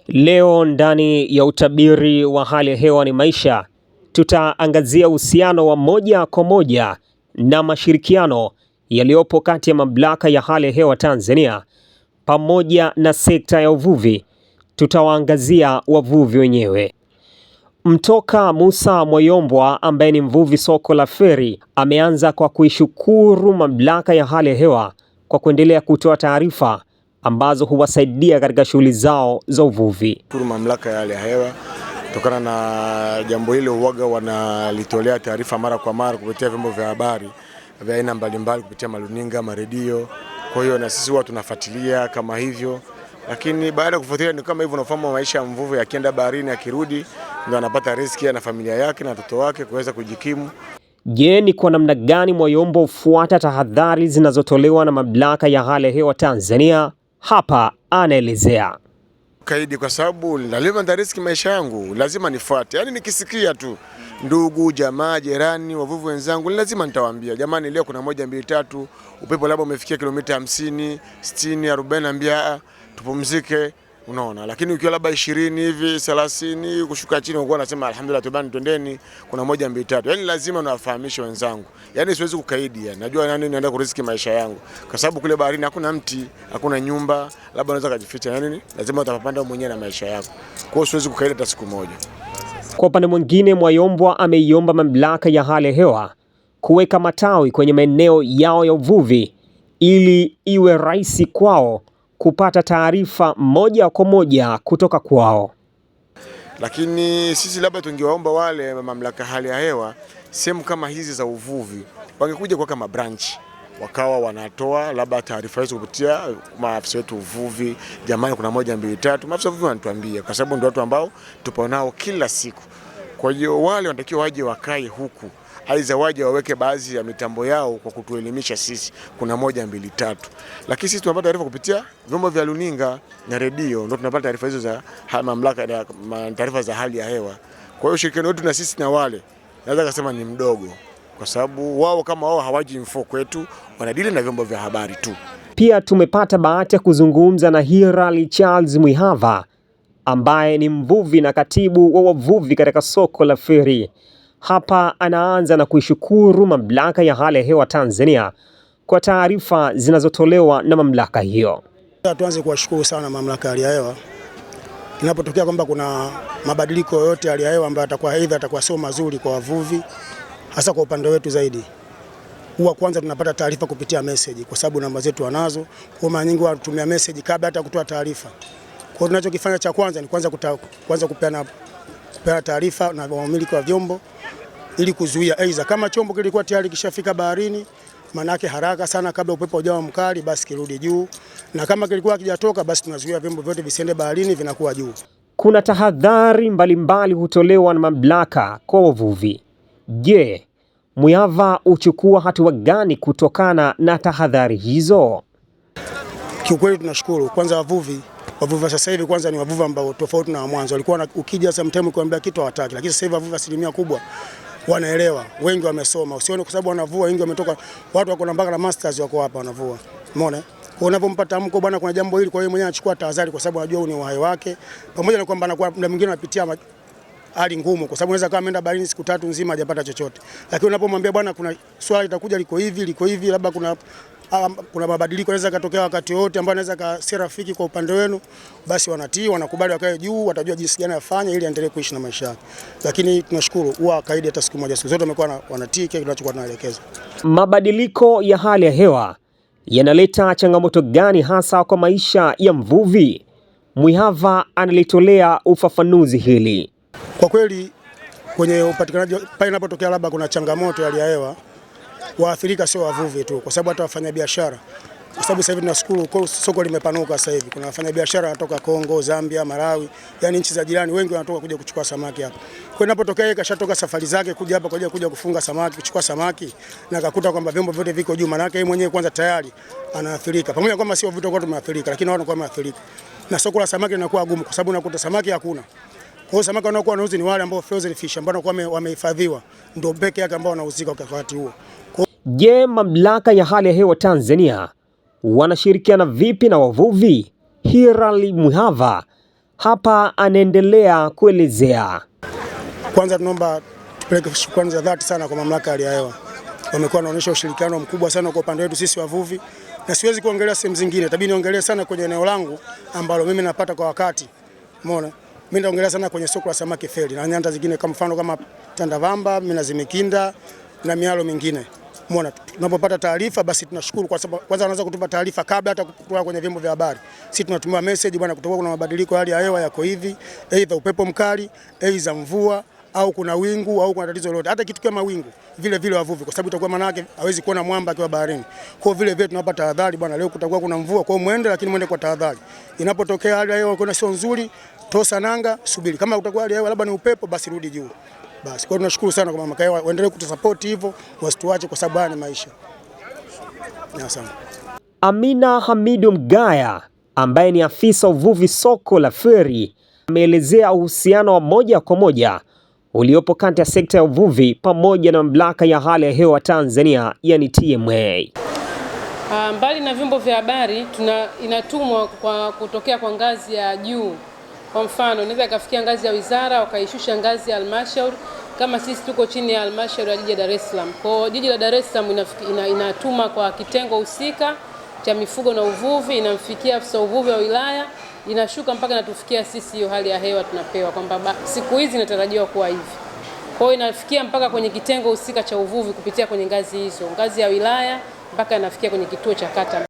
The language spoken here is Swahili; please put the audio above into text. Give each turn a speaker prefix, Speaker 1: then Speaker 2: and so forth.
Speaker 1: Leo ndani ya utabiri wa hali ya hewa ni maisha, tutaangazia uhusiano wa moja kwa moja na mashirikiano yaliyopo kati ya mamlaka ya hali ya hewa Tanzania pamoja na sekta ya uvuvi. Tutawaangazia wavuvi wenyewe. Mtoka Musa Mwayombwa ambaye ni mvuvi soko la Feri ameanza kwa kuishukuru mamlaka ya hali ya hewa kwa kuendelea kutoa taarifa ambazo huwasaidia katika shughuli zao za uvuvi.
Speaker 2: Mamlaka ya hali ya hewa kutokana na jambo hilo huaga wanalitolea taarifa mara kwa mara kupitia vyombo vya habari vya aina mbalimbali, kupitia maruninga, maredio. Kwa hiyo na sisi huwa tunafuatilia kama hivyo, lakini baada ya kufuatilia ni kama hivyo, unafahamu maisha ya mvuvi, akienda baharini akirudi ndio anapata riziki na familia yake na watoto wake kuweza kujikimu.
Speaker 1: Je, ni kwa namna gani Mwayombwa hufuata tahadhari zinazotolewa na mamlaka ya hali ya hewa Tanzania? Hapa anaelezea.
Speaker 2: Kaidi kwa sababu lazima riziki maisha yangu, lazima nifuate. Yaani nikisikia tu ndugu, jamaa, jirani, wavuvi wenzangu, lazima nitawaambia, jamani leo kuna 1 2 3, upepo labda umefikia kilomita 50, 60, 40, naambia tupumzike, unaona. Lakini ukiwa labda 20 hivi 30 kushuka chini, unakuwa unasema alhamdulillah, tubani twendeni, kuna 1 2 3. Yaani lazima nawafahamisha wenzangu. Yaani siwezi kukaidi, yani najua nani naenda kuriziki maisha yangu, kwa sababu kule baharini hakuna mti, hakuna nyumba, labda unaweza kujificha. Yani lazima utapanda mwenyewe na maisha yako. Kwa hiyo siwezi kukaidi hata siku moja.
Speaker 1: Kwa upande mwingine, Mwayombwa ameiomba mamlaka ya hali ya hewa kuweka matawi kwenye maeneo yao ya uvuvi ili iwe rahisi kwao kupata taarifa moja kwa moja kutoka kwao.
Speaker 2: Lakini sisi labda tungewaomba wale mamlaka hali ya hewa, sehemu kama hizi za uvuvi wangekuja kwa kama branch, wakawa wanatoa labda taarifa hizo kupitia maafisa wetu uvuvi, jamani kuna 1 2 3, maafisa uvuvi wanatuambia, kwa sababu ndio watu ambao tupo nao kila siku. Kwa hiyo wale wanatakiwa waje wakae huku, aidha waje waweke baadhi ya mitambo yao kwa kutuelimisha sisi kuna 1 2 3. Lakini sisi tunapata taarifa kupitia vyombo vya runinga na redio, ndio tunapata taarifa hizo za mamlaka ya taarifa za hali ya hewa. Kwa hiyo ushirikiano wetu na sisi na wale naweza kusema ni mdogo, kwa sababu wao kama wao hawaji info kwetu, wanadili na vyombo vya habari tu.
Speaker 1: Pia tumepata bahati ya kuzungumza na Hirali Charles Mwihava ambaye ni mvuvi na katibu wa wavuvi katika soko la Feri. Hapa anaanza na kuishukuru mamlaka ya hali ya hewa Tanzania kwa taarifa zinazotolewa na mamlaka hiyo.
Speaker 3: Tuanze kuwashukuru sana mamlaka ya hali ya hewa. Inapotokea kwamba kuna mabadiliko yoyote ya hali ya hewa ambayo atakuwa sio mazuri kwa wavuvi, hasa kwa upande wetu zaidi, huwa kwanza tunapata taarifa kupitia message, kwa sababu namba zetu wanazo. Kwa mara nyingi wanatumia message kabla hata kutoa taarifa. Kwa hiyo tunachokifanya cha kwanza ni kwanza kupeana taarifa na wamiliki wa vyombo, ili kuzuia aidha kama chombo kilikuwa tayari kishafika baharini, manake haraka sana kabla upepo hujawa mkali basi kirudi juu, na kama kilikuwa hakijatoka basi tunazuia vyombo vyote visiende baharini, vinakuwa juu.
Speaker 1: Kuna tahadhari mbalimbali hutolewa na mamlaka kwa wavuvi. Je, Mwihava uchukua hatua gani kutokana na tahadhari hizo?
Speaker 3: Kiukweli tunashukuru kwanza wavuvi sasa hivi, kwanza ni wavuvi ambao tofauti na mwanzo. Walikuwa ukija sometimes kuambia kitu hawataki, lakini sasa hivi wavuvi asilimia kubwa wanaelewa, wengi wamesoma. Usione kwa sababu wanavua, wengi wametoka, watu wako mpaka na masters wako hapa wanavua. Umeona? Kwa unapompa tamko bwana kuna jambo hili, kwa hiyo mwenyewe anachukua tahadhari, kwa sababu anajua ni uhai wake, pamoja na kwamba anakuwa muda mwingine anapitia hali ngumu, kwa sababu unaweza kama ameenda baharini siku 3 nzima hajapata chochote. Lakini unapomwambia bwana kuna swali litakuja liko hivi, labda kuna mabadiliko yanaweza katokea wakati wote ambao anaweza si rafiki kwa upande wenu, basi wanatii, wanakubali, wakae juu, watajua jinsi gani afanye ili aendelee kuishi na maisha yake. Lakini tunashukuru huwa kaidi hata siku moja, siku zote wamekuwa wanatii kile kinachokuwa tunaelekeza.
Speaker 1: Mabadiliko ya hali ya hewa yanaleta changamoto gani hasa kwa maisha ya mvuvi? Mwihava analitolea ufafanuzi hili.
Speaker 3: Kwa kweli kwenye upatikanaji pale inapotokea labda kuna changamoto ya hali ya hewa, waathirika sio wavuvi tu, kwa sababu hata wafanyabiashara, kwa sababu sasa hivi tunashukuru soko limepanuka. Sasa hivi kuna wafanyabiashara wanatoka Kongo, Zambia, Malawi, yani nchi za jirani, wengi wanatoka kuja kuchukua samaki hapa. Kwa inapotokea yeye kashatoka safari zake kuja hapa kuja kufunga samaki, kuchukua samaki, na akakuta kwamba vyombo vyote viko juu, maana yake yeye mwenyewe kwanza tayari anaathirika, pamoja kwamba sio vitu kwa tumeathirika, lakini wao wanakuwa wameathirika, na soko la samaki linakuwa gumu, kwa sababu unakuta samaki hakuna. Kwa hiyo samaki wanaokuwa wanauza ni wale ambao frozen fish ambao wanakuwa wamehifadhiwa, ndio pekee yake ambao wanauzika kwa wakati huo.
Speaker 1: Je, mamlaka ya hali ya hewa Tanzania wanashirikiana vipi na wavuvi? Hirali Mwihava Hapa anaendelea kuelezea.
Speaker 3: Kwanza tunaomba tupeleke shukrani za dhati sana kwa mamlaka ya hali ya hewa. Wamekuwa wanaonyesha ushirikiano mkubwa sana kwa upande wetu sisi wavuvi, na siwezi kuongelea sehemu zingine, tabii niongelee sana kwenye eneo langu ambalo mimi napata kwa wakati. Umeona? Mimi naongelea sana kwenye soko la samaki Feri na nyanda zingine kama mfano kama Tandavamba, Minazi Mikinda na mialo mingine. Umeona? Tunapopata taarifa basi tunashukuru kwa sababu kwanza wanaanza kutupa taarifa kabla hata kutoka kwenye vyombo vya habari. Sisi tunatumia message bwana, kutoka kuna mabadiliko ya hali ya hewa yako hivi, aidha upepo mkali, aidha mvua au kuna wingu au kuna tatizo lolote. Hata kitu kama wingu vile vile wavuvi, kwa sababu itakuwa maana yake hawezi kuona mwamba akiwa baharini. Kwa vile vile tunawapa tahadhari bwana, leo kutakuwa kuna mvua, kwa muende, lakini muende kwa tahadhari. Inapotokea hali ya hewa kuna sio nzuri, tosa nanga, subiri. Kama kutakuwa hali ya hewa labda ni upepo, basi rudi juu. Basi kwa tunashukuru sana kwa mamlaka yao, waendelee kutusupport hivyo, wasituache kwa sababu ni maisha. Asante.
Speaker 1: Amina Hamidu Mgaya ambaye ni afisa uvuvi soko la Feri ameelezea uhusiano wa moja kwa moja uliopo kati ya sekta ya uvuvi pamoja na mamlaka ya hali ya hewa Tanzania, yani TMA.
Speaker 4: Mbali na vyombo vya habari, inatumwa kwa kutokea kwa ngazi ya juu. Kwa mfano, inaweza ikafikia ngazi ya wizara wakaishusha ngazi ya halmashauri. Kama sisi tuko chini ya halmashauri ya jiji la Dar es Salaam. Kwa jiji la Dar es Salaam inatuma kwa kitengo husika cha mifugo na uvuvi, inamfikia afisa uvuvi wa wilaya, inashuka mpaka natufikia sisi. Hiyo hali ya hewa tunapewa kwamba siku hizi inatarajiwa kuwa hivi. Kwa hiyo inafikia mpaka kwenye kitengo husika cha uvuvi kupitia kwenye ngazi hizo, ngazi ya wilaya mpaka inafikia kwenye kituo cha kata.